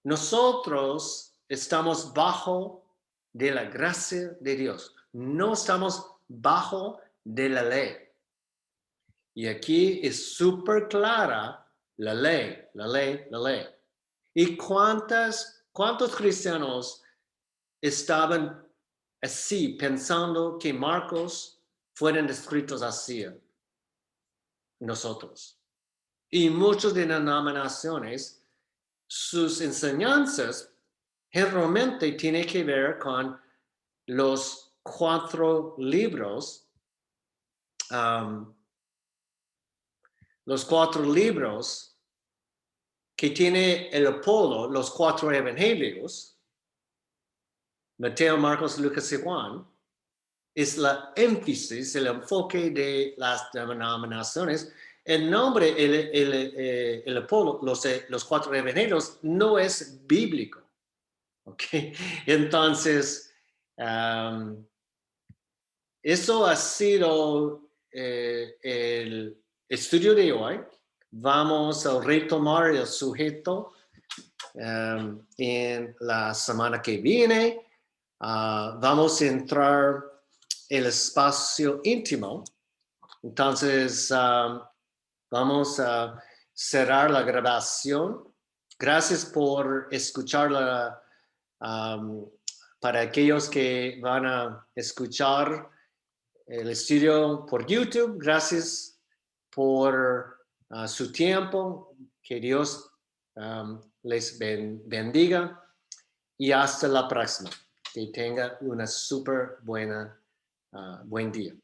S1: Nosotros estamos bajo de la gracia de Dios, no estamos bajo de la ley. Y aquí es súper clara la ley, la ley, la ley. ¿Y cuántos cristianos estaban así, pensando que Marcos fueron escritos así? nosotros. Y muchas denominaciones, sus enseñanzas generalmente tienen que ver con los 4 libros, que tiene el Apolo, los 4 evangelios, Mateo, Marcos, Lucas y Juan, es la énfasis, el enfoque de las denominaciones. El nombre, el Apolo, los 4 evangelios, no es bíblico. ¿Okay? Entonces, eso ha sido el estudio de hoy. Vamos a retomar el sujeto en la semana que viene. Vamos a entrar el espacio íntimo. Entonces, vamos a cerrar la grabación. Gracias por escucharla. Para aquellos que van a escuchar el estudio por YouTube, gracias por su tiempo. Que Dios les bendiga y hasta la próxima. Que tenga una súper buen día.